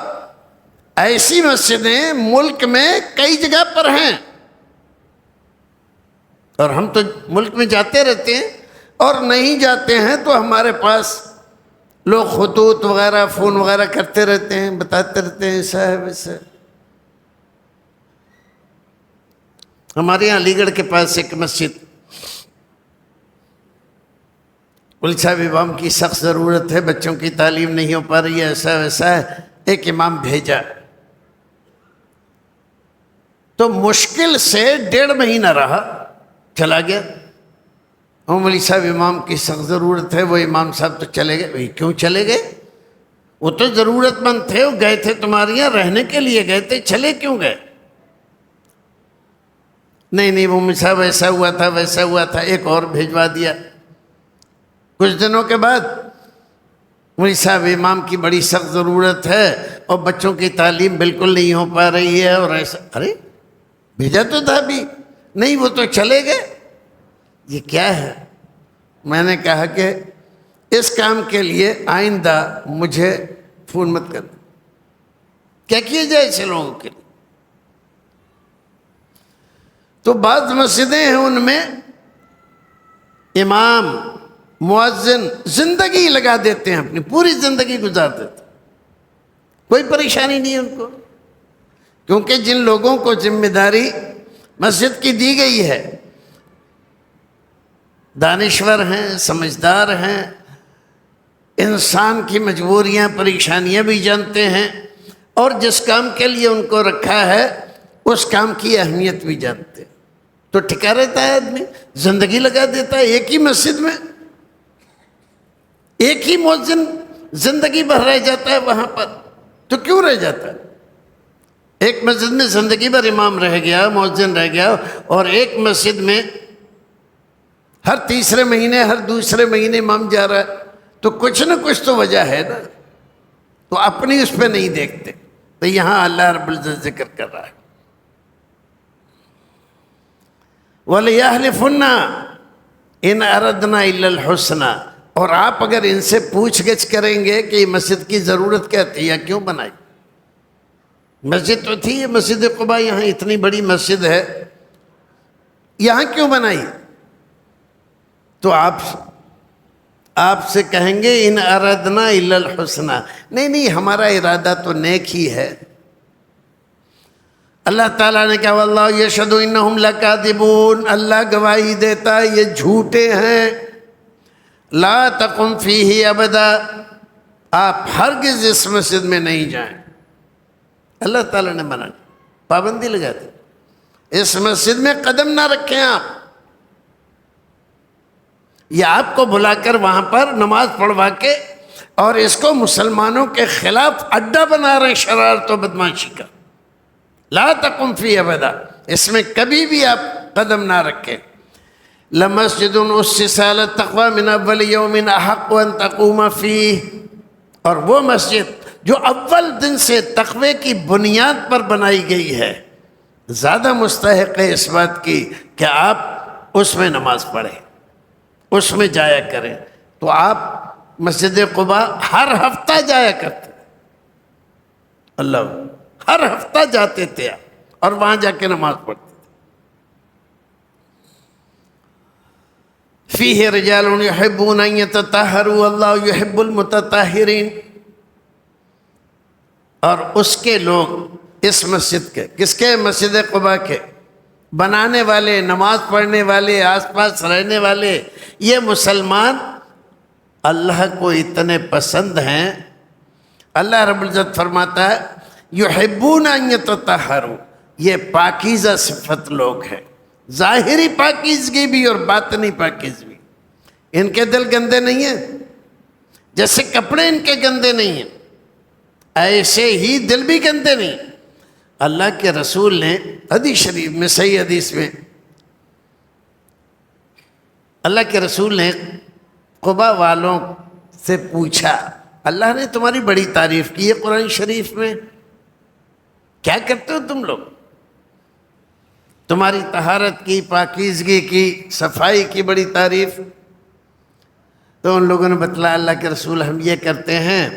Speaker 2: ایسی مسجدیں ملک میں کئی جگہ پر ہیں، اور ہم تو ملک میں جاتے رہتے ہیں، اور نہیں جاتے ہیں تو ہمارے پاس لوگ خطوط وغیرہ، فون وغیرہ کرتے رہتے ہیں، بتاتے رہتے ہیں صاحب ایسا، ہمارے یہاں علی گڑھ کے پاس ایک مسجد، مولوی صاحب امام کی سخت ضرورت ہے، بچوں کی تعلیم نہیں ہو پا رہی ہے، ایسا ویسا ہے، ایک امام بھیجا تو مشکل سے 1.5 مہینہ رہا، چلا گیا۔ مولوی صاحب امام کی سخت ضرورت ہے، وہ امام صاحب تو چلے گئے۔ بھئی کیوں چلے گئے؟ وہ تو ضرورت مند تھے، وہ گئے تھے تمہارے یہاں رہنے کے لیے گئے تھے، چلے کیوں گئے؟ نہیں مولوی صاحب ایسا ہوا تھا ویسا ہوا تھا، ایک اور بھیجوا دیا۔ کچھ دنوں کے بعد مولوی صاحب امام کی بڑی سخت ضرورت ہے اور بچوں کی تعلیم بالکل نہیں ہو پا رہی ہے، اور ایسا، ارے بھیجا تو تھا بھی نہیں، وہ تو چلے گئے، یہ کیا ہے؟ میں نے کہا کہ اس کام کے لیے آئندہ مجھے فون مت کرنا۔ کیا کیا جائے ایسے لوگوں کے لیے؟ تو بعض مسجدیں ہیں ان میں امام مؤذن زندگی لگا دیتے ہیں، اپنی پوری زندگی گزار دیتے ہیں، کوئی پریشانی نہیں ہے ان کو، کیونکہ جن لوگوں کو ذمہ داری مسجد کی دی گئی ہے دانشور ہیں، سمجھدار ہیں، انسان کی مجبوریاں پریشانیاں بھی جانتے ہیں، اور جس کام کے لیے ان کو رکھا ہے اس کام کی اہمیت بھی جانتے ہیں، تو ٹھکا رہتا ہے آدمی، زندگی لگا دیتا ہے ایک ہی مسجد میں، ایک ہی مؤذن زندگی بھر رہ جاتا ہے وہاں پر، تو کیوں رہ جاتا ہے؟ ایک مسجد میں زندگی بھر امام رہ گیا، مؤذن رہ گیا، اور ایک مسجد میں ہر تیسرے مہینے ہر دوسرے مہینے امام جا رہا ہے، تو کچھ نہ کچھ تو وجہ ہے نا، تو اپنی اس پہ نہیں دیکھتے۔ تو یہاں اللہ رب العزت ذکر کر رہا ہے وَلِيَحْلِفُنَّ إِنْ أَرَدْنَا إِلَّا الْحُسْنَى، اور آپ اگر ان سے پوچھ گچھ کریں گے کہ یہ مسجد کی ضرورت کیا تھی یا کیوں بنائی؟ مسجد تو تھی، یہ مسجد قباء یہاں اتنی بڑی مسجد ہے، یہاں کیوں بنائی؟ تو آپ سے کہیں گے ان اردنا الا الحسنى، نہیں ہمارا ارادہ تو نیک ہی ہے۔ اللہ تعالیٰ نے کہا واللہ یشہد انہم لکاذبون، اللہ گواہی دیتا ہے یہ جھوٹے ہیں۔ لا تقم فیہ ابدا، آپ ہرگز اس مسجد میں نہیں جائیں، اللہ تعالیٰ نے منع، پابندی لگا دی، اس مسجد میں قدم نہ رکھیں آپ، یا آپ کو بلا کر وہاں پر نماز پڑھوا کے اور اس کو مسلمانوں کے خلاف اڈا بنا رہے ہیں شرارت و بدماشی کا۔ لا تقم فی ابدا، اس میں کبھی بھی آپ قدم نہ رکھیں۔ لمسجد اسس علی التقوی من اول یوم احق ان تقوم فیہ، اور وہ مسجد جو اول دن سے تقوی کی بنیاد پر بنائی گئی ہے زیادہ مستحق ہے اس بات کی کہ آپ اس میں نماز پڑھیں، اس میں جایا کریں۔ تو آپ مسجد قباء ہر ہفتہ جایا کرتے، اللہ ہر ہفتہ جاتے تھے آپ، اور وہاں جا کے نماز پڑھتے تھے۔ فیہ رجال یحبون ان یتطہروا واللہ یحب المتطہرین، اور اس کے لوگ اس مسجد کے، کس کے؟ مسجد قباء کے بنانے والے، نماز پڑھنے والے، آس پاس رہنے والے، یہ مسلمان اللہ کو اتنے پسند ہیں، اللہ رب العزت فرماتا ہے یحبون ان یتطہروا، یہ پاکیزہ صفت لوگ ہیں، ظاہری پاکیزگی بھی اور باطنی پاکیزگی۔ ان کے دل گندے نہیں ہیں، جیسے کپڑے ان کے گندے نہیں ہیں ایسے ہی دل بھی گندے نہیں۔ اللہ کے رسول نے حدیث شریف میں، صحیح حدیث میں، اللہ کے رسول نے قباء والوں سے پوچھا، اللہ نے تمہاری بڑی تعریف کی ہے قرآن شریف میں، کیا کرتے ہو تم لوگ؟ تمہاری طہارت کی، پاکیزگی کی، صفائی کی بڑی تعریف۔ تو ان لوگوں نے بتلایا اللہ کے رسول ہم یہ کرتے ہیں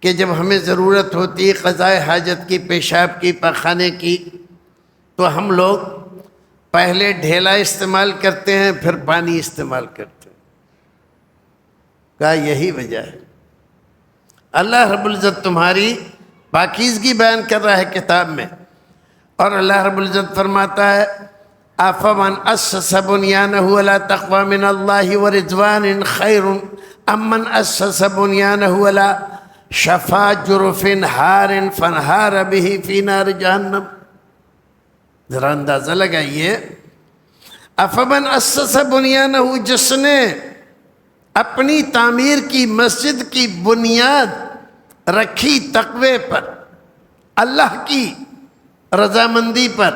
Speaker 2: کہ جب ہمیں ضرورت ہوتی ہے قضاء حاجت کی، پیشاب کی، پاخانے کی، تو ہم لوگ پہلے ڈھیلا استعمال کرتے ہیں پھر پانی استعمال کرتے ہیں۔ کہا یہی وجہ ہے، اللہ رب العزت تمہاری پاکیزگی بیان کر رہا ہے کتاب میں، اور اللہ رب العزت فرماتا ہے افمن اسس بنیانہ علی تقوی من اللہ ورضوان خیر ام من اسس بنیانہ علی شفا جرف ہار فانہار بہ فی نار جہنم. ذرا اندازہ لگائیے، افمن اسس بنیانہ، جس نے اپنی تعمیر کی مسجد کی بنیاد رکھی تقوی پر، اللہ کی رضامندی پر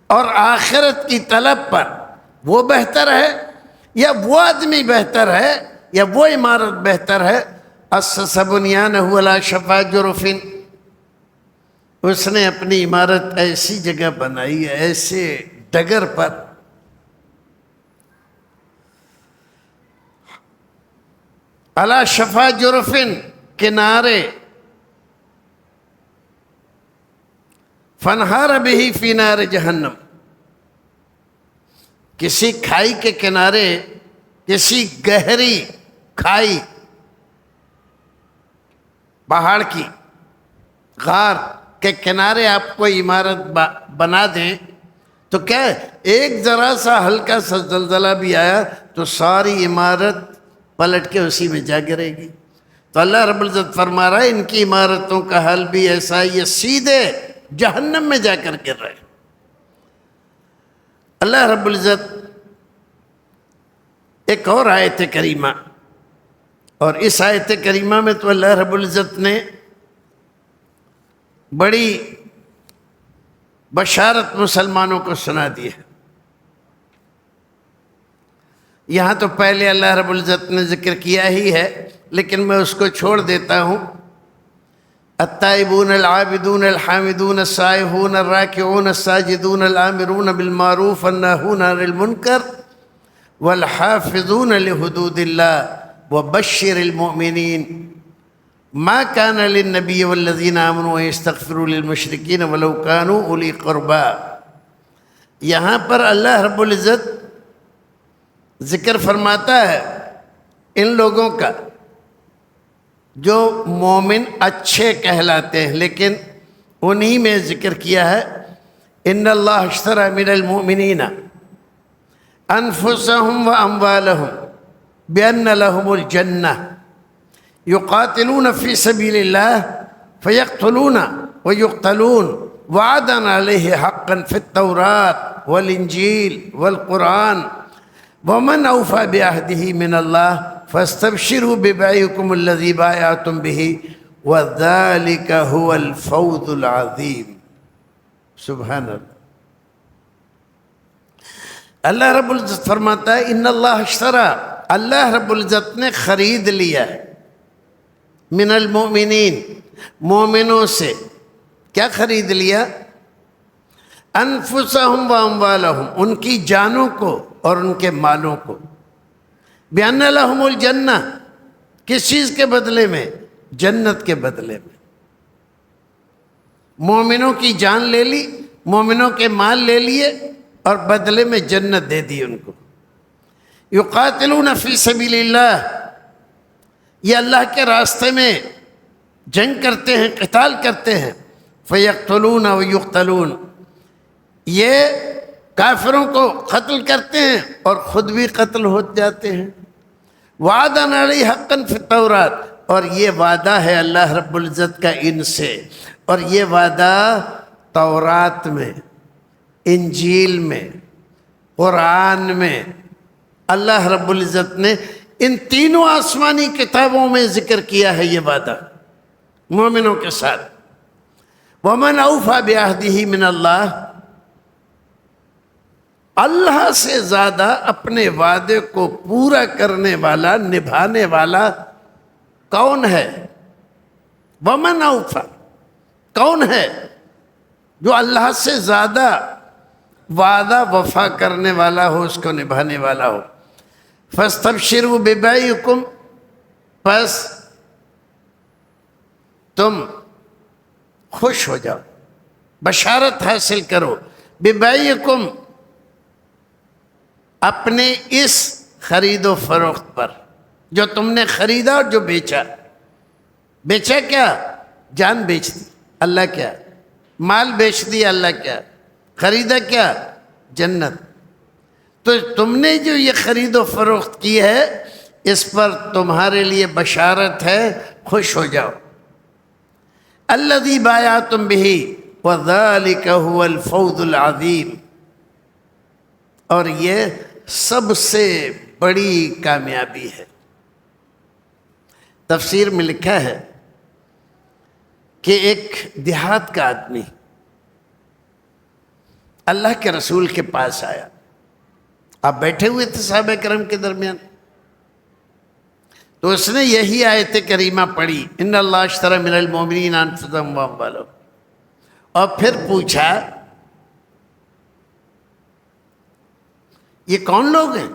Speaker 2: اور آخرت کی طلب پر، وہ بہتر ہے یا وہ آدمی بہتر ہے یا وہ عمارت بہتر ہے؟ اسس بنیانہ علی شفا جرف، اس نے اپنی عمارت ایسی جگہ بنائی ہے، ایسے ڈگر پر، علی شفا جرف، کنارے، فانہار بہ فی نار جہنم، کسی کھائی کے کنارے، کسی گہری کھائی، پہاڑ کی غار کے کنارے آپ کو عمارت بنا دیں تو کیا ہے، ایک ذرا سا ہلکا سا زلزلہ بھی آیا تو ساری عمارت پلٹ کے اسی میں جا گرے گی. تو اللہ رب العزت فرما رہا ہے ان کی عمارتوں کا حال بھی ایسا ہے، یہ سیدھے جہنم میں جا کر گر رہے. اللہ رب العزت ایک اور آیت کریمہ، اور اس آیت کریمہ میں تو اللہ رب العزت نے بڑی بشارت مسلمانوں کو سنا دی ہے. یہاں تو پہلے اللہ رب العزت نے ذکر کیا ہی ہے، لیکن میں اس کو چھوڑ دیتا ہوں. التائبون العابدون الحامدون السائحون الراکعون الساجدون الآمرون بالمعروف الناہون عن المنکر والحافظون لحدود اللہ وبشر المؤمنین ما كان للنبي والذين آمنوا يستغفروا للمشركين ولو كانوا أولي قربا. یہاں پر اللہ رب العزت ذکر فرماتا ہے ان لوگوں کا جو مومن اچھے کہلاتے ہیں، لیکن انہی میں ذکر کیا ہے ان اللہ اشترى من المؤمنین انفسهم واموالهم بان لهم الجنہ یقاتلون فی سبیل اللہ فیقتلون ویقتلون وعدا علیہ حقا فی التوراة والانجیل والقرآن ومن اوفى بعہدہ من اللہ فاستبشروا ببیعکم الذی بایعتم بہ وذلک هو الفوز العظیم. سبحان اللہ. اللہ رب العزت فرماتا ہے ان اللہ اشترى، اللہ رب العزت نے خرید لیا ہے من المؤمنین، مومنوں سے. کیا خرید لیا؟ انفسہم و اموالہم، ان کی جانوں کو اور ان کے مالوں کو. بأن لہم الجنہ، کس چیز کے بدلے میں؟ جنت کے بدلے میں. مومنوں کی جان لے لی، مومنوں کے مال لے لیے اور بدلے میں جنت دے دی ان کو. یقاتلون فی سبیل اللہ، یہ اللہ کے راستے میں جنگ کرتے ہیں، قتال کرتے ہیں. فیقتلون ویقتلون، یہ کافروں کو قتل کرتے ہیں اور خود بھی قتل ہو جاتے ہیں. وعدا علیہ حقا فی التوراۃ، اور یہ وعدہ ہے اللہ رب العزت کا ان سے، اور یہ وعدہ تورات میں، انجیل میں، قرآن میں اللہ رب العزت نے ان تینوں آسمانی کتابوں میں ذکر کیا ہے یہ وعدہ مومنوں کے ساتھ. ومن اوفى بعہدہ من اللہ، اللہ سے زیادہ اپنے وعدے کو پورا کرنے والا، نبھانے والا کون ہے؟ ومن اوفى، کون ہے جو اللہ سے زیادہ وعدہ وفا کرنے والا ہو، اس کو نبھانے والا ہو. فاستبشروا ببیعکم، پس تم خوش ہو جاؤ، بشارت حاصل کرو. ببیعکم، اپنے اس خرید و فروخت پر جو تم نے خریدا اور جو بیچا. بیچا کیا؟ جان بیچ دی. اللہ کیا؟ مال بیچ دی. اللہ کیا؟ خریدا کیا؟ جنت. تو تم نے جو یہ خرید و فروخت کی ہے اس پر تمہارے لیے بشارت ہے، خوش ہو جاؤ. الذی بایعتم بہ وذالک هو الفوز العظیم، اور یہ سب سے بڑی کامیابی ہے. تفسیر میں لکھا ہے کہ ایک دیہات کا آدمی اللہ کے رسول کے پاس آیا. آپ بیٹھے ہوئے تھے صحابہ کرام کے درمیان، تو اس نے یہی آیت کریمہ پڑھی، ان اللہ اشتری من المؤمنین انفسهم واموالهم، اور پھر پوچھا یہ کون لوگ ہیں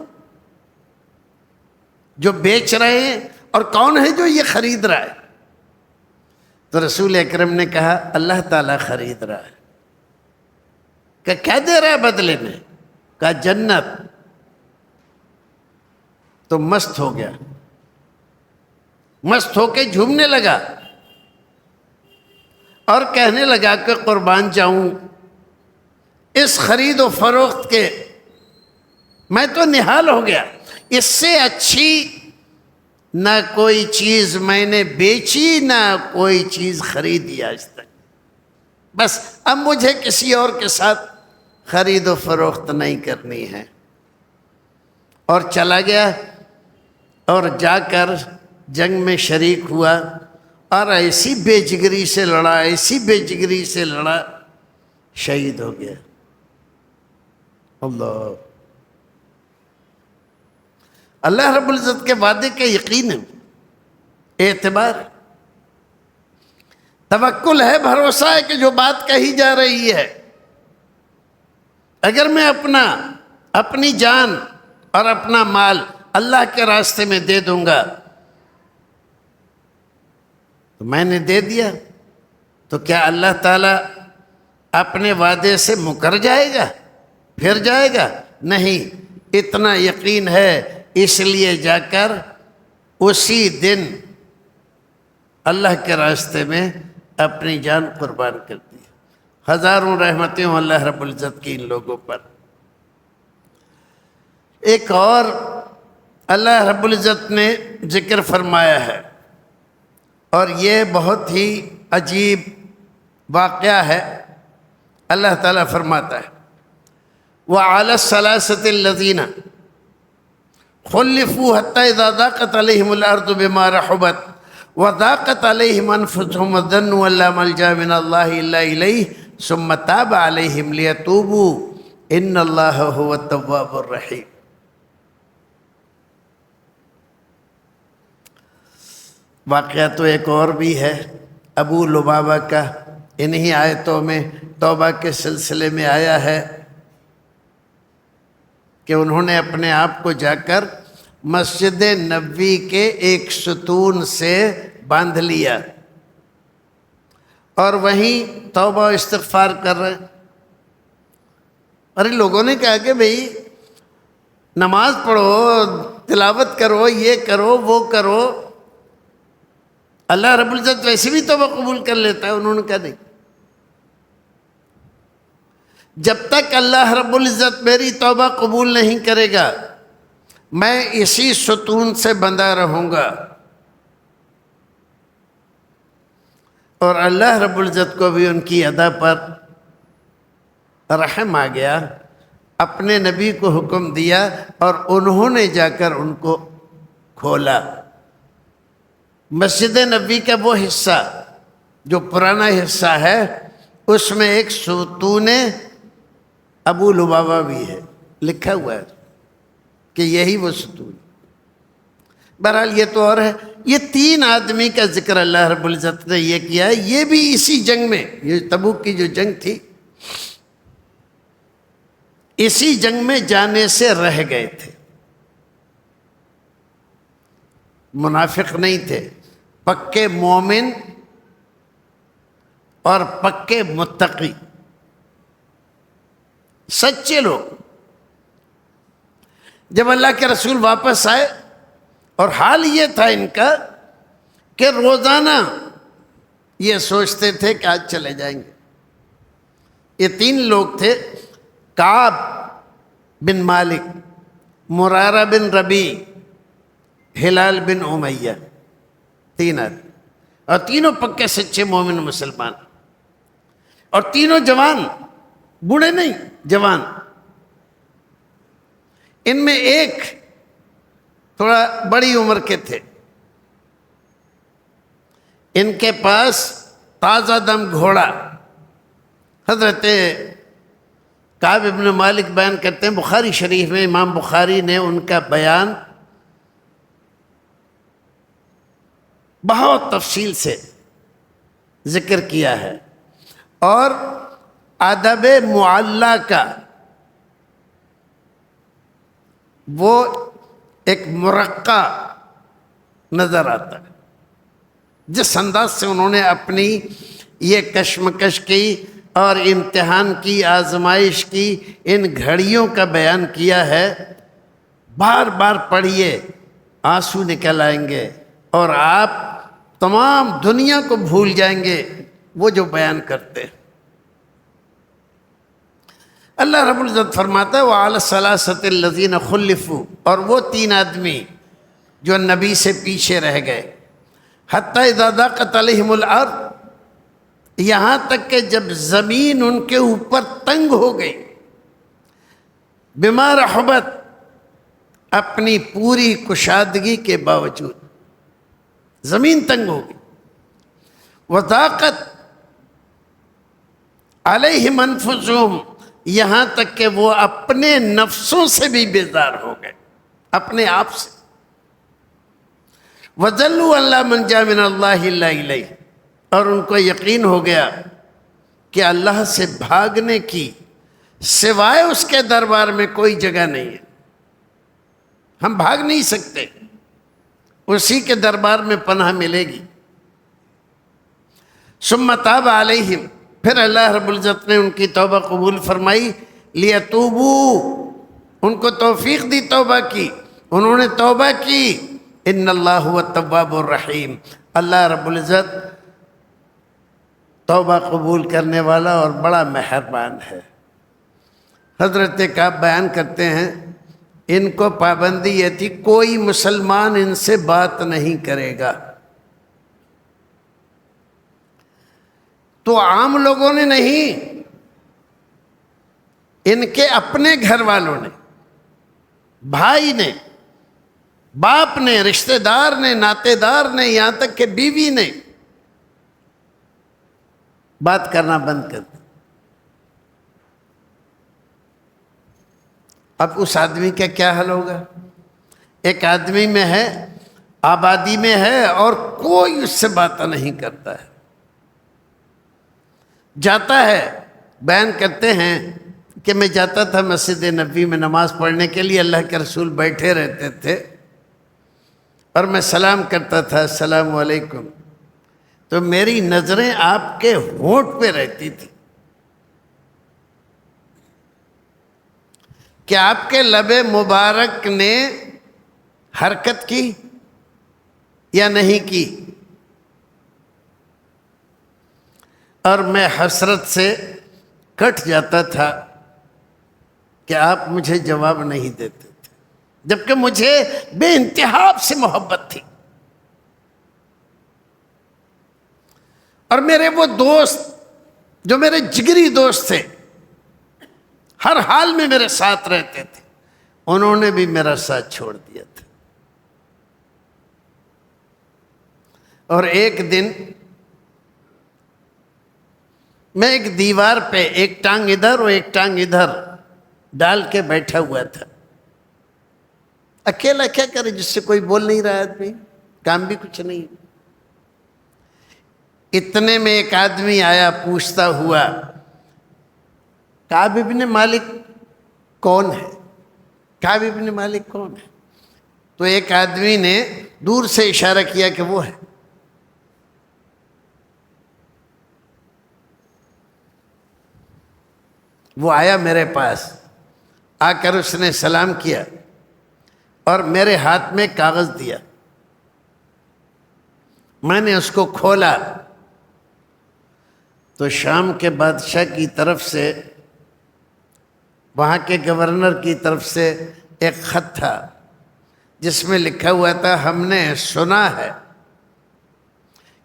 Speaker 2: جو بیچ رہے ہیں اور کون ہے جو یہ خرید رہا ہے؟ تو رسول اکرم نے کہا اللہ تعالیٰ خرید رہا ہے. کہ کیا دے رہا ہے بدلے میں؟ کہا جنت. تو مست ہو گیا، مست ہو کے جھومنے لگا اور کہنے لگا کہ قربان جاؤں اس خرید و فروخت کے، میں تو نہال ہو گیا. اس سے اچھی نہ کوئی چیز میں نے بیچی نہ کوئی چیز خریدی آج تک. بس اب مجھے کسی اور کے ساتھ خرید و فروخت نہیں کرنی ہے. اور چلا گیا اور جا کر جنگ میں شریک ہوا اور ایسی بے جگری سے لڑا، ایسی بے جگری سے لڑا، شہید ہو گیا. اللہ رب العزت کے وعدے کا یقین ہے، اعتبار ہے، توکل ہے، بھروسہ ہے کہ جو بات کہی جا رہی ہے اگر میں اپنی جان اور اپنا مال اللہ کے راستے میں دے دوں گا تو میں نے دے دیا، تو کیا اللہ تعالیٰ اپنے وعدے سے مکر جائے گا، پھر جائے گا؟ نہیں. اتنا یقین ہے اس لیے جا کر اسی دن اللہ کے راستے میں اپنی جان قربان کر دی. ہزاروں رحمتیں ہوں اللہ رب العزت کی ان لوگوں پر. ایک اور اللہ رب العزت نے ذکر فرمایا ہے اور یہ بہت ہی عجیب واقعہ ہے. اللہ تعالیٰ فرماتا ہے وَعَلَى الثَّلَاثَةِ الَّذِينَ خُلِّفُوا حَتَّى إِذَا ضَاقَتْ عَلَيْهِمُ الْأَرْضُ بِمَا رَحُبَتْ وَضَاقَتْ عَلَيْهِمْ أَنفُسُهُمْ وَظَنُّوا أَن لَّا مَلْجَأَ مِنَ اللَّهِ إِلَّا إِلَيْهِ ثُمَّ تَابَ عَلَيْهِمْ لِيَتُوبُوا إِنَّ اللَّهَ هُوَ التَّوَّابُ الرَّحِيمُ. واقعہ تو ایک اور بھی ہے ابو لبابہ کا، انہی آیتوں میں توبہ کے سلسلے میں آیا ہے کہ انہوں نے اپنے آپ کو جا کر مسجد نبوی کے ایک ستون سے باندھ لیا اور وہیں توبہ و استغفار کر رہے. ارے لوگوں نے کہا کہ بھئی نماز پڑھو، تلاوت کرو، یہ کرو، وہ کرو، اللہ رب العزت ویسے بھی توبہ قبول کر لیتا ہے. انہوں نے کہا نہیں، جب تک اللہ رب العزت میری توبہ قبول نہیں کرے گا میں اسی ستون سے بندھا رہوں گا. اور اللہ رب العزت کو بھی ان کی ادا پر رحم آ گیا، اپنے نبی کو حکم دیا اور انہوں نے جا کر ان کو کھولا. مسجد نبوی کا وہ حصہ جو پرانا حصہ ہے اس میں ایک ستون ابو لبابہ بھی ہے، لکھا ہوا ہے کہ یہی وہ ستون. بہرحال یہ تو اور ہے. یہ تین آدمی کا ذکر اللہ رب العزت نے یہ کیا ہے، یہ بھی اسی جنگ میں، یہ تبوک کی جو جنگ تھی اسی جنگ میں جانے سے رہ گئے تھے. منافق نہیں تھے، پکے مومن اور پکے متقی، سچے لوگ. جب اللہ کے رسول واپس آئے اور حال یہ تھا ان کا کہ روزانہ یہ سوچتے تھے کہ آج چلے جائیں گے. یہ تین لوگ تھے، کعب بن مالک، مرارہ بن ربی، ہلال بن امیہ، 3 آدمی، اور تینوں پکے سچے مومن مسلمان، اور تینوں جوان، بوڑھے نہیں، جوان۔ ان میں ایک تھوڑا بڑی عمر کے تھے، ان کے پاس تازہ دم گھوڑا۔ حضرت کعب ابن مالک بیان کرتے ہیں، بخاری شریف میں امام بخاری نے ان کا بیان بہت تفصیل سے ذکر کیا ہے، اور ادب معلی کا وہ ایک مرقع نظر آتا ہے، جس انداز سے انہوں نے اپنی یہ کشمکش کی اور امتحان کی، آزمائش کی، ان گھڑیوں کا بیان کیا ہے، بار بار پڑھیے، آنسو نکل آئیں گے اور آپ تمام دنیا کو بھول جائیں گے وہ جو بیان کرتے ہیں۔ اللہ رب العزت فرماتا ہے وَعَلَى الثَّلَاثَةِ الَّذِينَ خُلِّفُوا، اور وہ 3 آدمی جو نبی سے پیچھے رہ گئے، حَتَّى إِذَا ضَاقَتْ عَلَيْهِمُ الْأَرْضُ، یہاں تک کہ جب زمین ان کے اوپر تنگ ہو گئی، بِمَا رَحُبَتْ، اپنی پوری کشادگی کے باوجود زمین تنگ ہو گئی، وَضَاقَتْ عَلَيْهِمْ أَنفُسُهُمْ، یہاں تک کہ وہ اپنے نفسوں سے بھی بیزار ہو گئے، اپنے آپ سے، وَظَلُّوا أَن لَا مَنْجَا مِنَ اللَّهِ إِلَّا إِلَيْهِ، اور ان کو یقین ہو گیا کہ اللہ سے بھاگنے کی سوائے اس کے دربار میں کوئی جگہ نہیں ہے، ہم بھاگ نہیں سکتے، اسی کے دربار میں پناہ ملے گی۔ ثم تاب علیہم، پھر اللہ رب العزت نے ان کی توبہ قبول فرمائی، لیتوبوا، ان کو توفیق دی توبہ کی، انہوں نے توبہ کی، ان اللہ هو التواب الرحیم، اللہ رب العزت توبہ قبول کرنے والا اور بڑا مہربان ہے۔ حضرت کعب بیان کرتے ہیں ان کو پابندی یہ تھی کوئی مسلمان ان سے بات نہیں کرے گا، تو عام لوگوں نے نہیں، ان کے اپنے گھر والوں نے، بھائی نے، باپ نے، رشتہ دار نے، ناتے دار نے، یہاں تک کہ بیوی نے بات کرنا بند کر دی۔ اب اس آدمی کا کیا حل ہوگا؟ ایک آدمی میں ہے، آبادی میں ہے، اور کوئی اس سے بات نہیں کرتا ہے، جاتا ہے، بیان کرتے ہیں کہ میں جاتا تھا مسجد نبوی میں نماز پڑھنے کے لیے، اللہ کے رسول بیٹھے رہتے تھے اور میں سلام کرتا تھا، السلام علیکم، تو میری نظریں آپ کے ہونٹ پہ رہتی تھی کہ آپ کے لب مبارک نے حرکت کی یا نہیں کی، اور میں حسرت سے کٹ جاتا تھا کہ آپ مجھے جواب نہیں دیتے تھے، جبکہ مجھے بے انتہا آپ سے محبت تھی۔ اور میرے وہ دوست جو میرے جگری دوست تھے، ہر حال میں میرے ساتھ رہتے تھے، انہوں نے بھی میرا ساتھ چھوڑ دیا تھا۔ اور ایک دن میں ایک دیوار پہ ایک ٹانگ ادھر اور ایک ٹانگ ادھر ڈال کے بیٹھا ہوا تھا، اکیلا کیا کرے، جس سے کوئی بول نہیں رہا آدمی، کام بھی کچھ نہیں۔ اتنے میں ایک آدمی آیا پوچھتا ہوا، کعب ابن مالک کون ہے؟ کعب ابن مالک کون ہے؟ تو ایک آدمی نے دور سے اشارہ کیا کہ وہ ہے۔ وہ آیا میرے پاس، آ کر اس نے سلام کیا اور میرے ہاتھ میں کاغذ دیا، میں نے اس کو کھولا تو شام کے بادشاہ کی طرف سے وہاں کے گورنر کی طرف سے ایک خط تھا جس میں لکھا ہوا تھا، ہم نے سنا ہے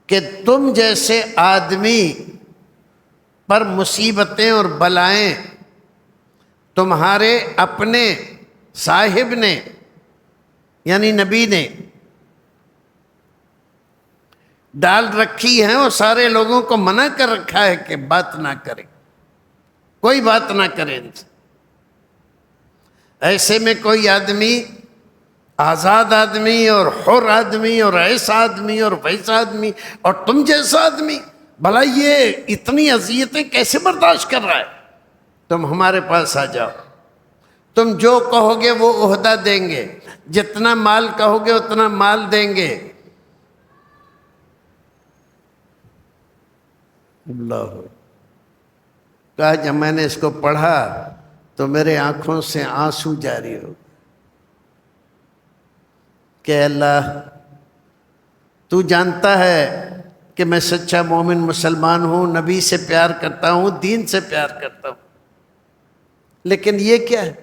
Speaker 2: کہ تم جیسے آدمی پر مصیبتیں اور بلائیں تمہارے اپنے صاحب نے یعنی نبی نے ڈال رکھی ہیں، اور سارے لوگوں کو منع کر رکھا ہے کہ بات نہ کریں، کوئی بات نہ کریں ان سے۔ ایسے میں کوئی آدمی، آزاد آدمی اور حر آدمی اور ایسا آدمی اور ویسا آدمی اور تم جیسا آدمی، بھلا یہ اتنی اذیتیں کیسے برداشت کر رہا ہے؟ تم ہمارے پاس آ جاؤ، تم جو کہو گے وہ عہدہ دیں گے، جتنا مال کہو گے اتنا مال دیں گے۔ اللہ، کہا جب میں نے اس کو پڑھا تو میرے آنکھوں سے آنسو جاری ہو کہ اللہ تو جانتا ہے کہ میں سچا مومن مسلمان ہوں، نبی سے پیار کرتا ہوں، دین سے پیار کرتا ہوں، لیکن یہ کیا ہے؟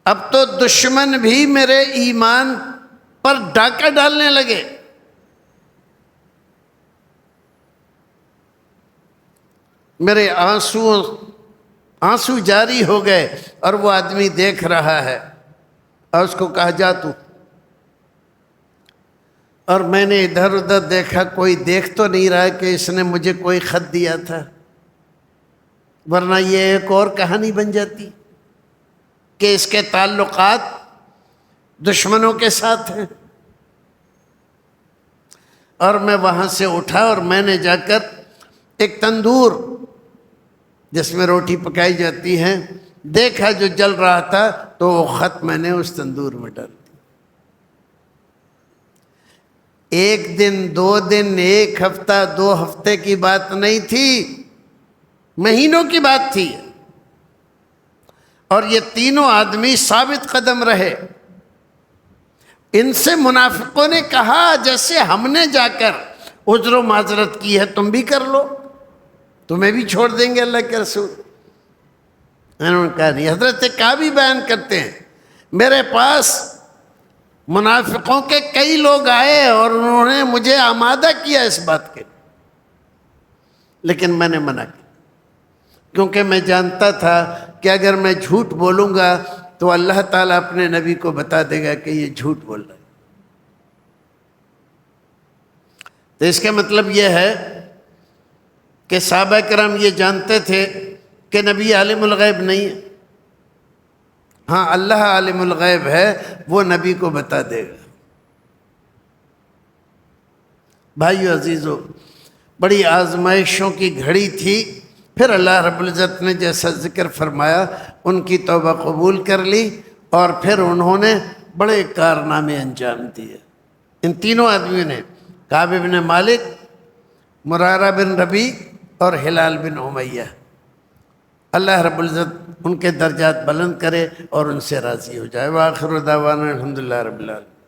Speaker 2: اب تو دشمن بھی میرے ایمان پر ڈاکہ ڈالنے لگے۔ میرے آنسو جاری ہو گئے، اور وہ آدمی دیکھ رہا ہے، اور اس کو کہا جا تو۔ اور میں نے ادھر ادھر دیکھا، کوئی دیکھ تو نہیں رہا کہ اس نے مجھے کوئی خط دیا تھا، ورنہ یہ ایک اور کہانی بن جاتی کہ اس کے تعلقات دشمنوں کے ساتھ ہیں۔ اور میں وہاں سے اٹھا اور میں نے جا کر ایک تندور جس میں روٹی پکائی جاتی ہے دیکھا جو جل رہا تھا، تو وہ خط میں نے اس تندور میں ڈال دیا۔ ایک دن، 2 دن، 1 ہفتہ، 2 ہفتے کی بات نہیں تھی، مہینوں کی بات تھی، اور یہ تینوں آدمی ثابت قدم رہے۔ ان سے منافقوں نے کہا جیسے ہم نے جا کر عذر و معذرت کی ہے تم بھی کر لو، تمہیں بھی چھوڑ دیں گے اللہ کے رسول۔ انہوں نے کہا نہیں۔ حضرت کعب بھی بیان کرتے ہیں، میرے پاس منافقوں کے کئی لوگ آئے اور انہوں نے مجھے آمادہ کیا اس بات کے، لیکن میں نے منع کیا، کیونکہ میں جانتا تھا کہ اگر میں جھوٹ بولوں گا تو اللہ تعالیٰ اپنے نبی کو بتا دے گا کہ یہ جھوٹ بول رہا ہے۔ تو اس کا مطلب یہ ہے کہ صحابہ کرام یہ جانتے تھے کہ نبی عالم الغیب نہیں ہے، ہاں اللہ عالم الغیب ہے، وہ نبی کو بتا دے گا۔ بھائیو عزیزو، بڑی آزمائشوں کی گھڑی تھی، پھر اللہ رب العزت نے جیسا ذکر فرمایا ان کی توبہ قبول کر لی، اور پھر انہوں نے بڑے کارنامے انجام دیے۔ ان تینوں آدمیوں نے، کعب بن مالک، مرارہ بن ربیع اور ہلال بن امیہ، اللہ رب العزت ان کے درجات بلند کرے اور ان سے راضی ہو جائے۔ وآخر دعوانا الحمدللہ رب العالمین۔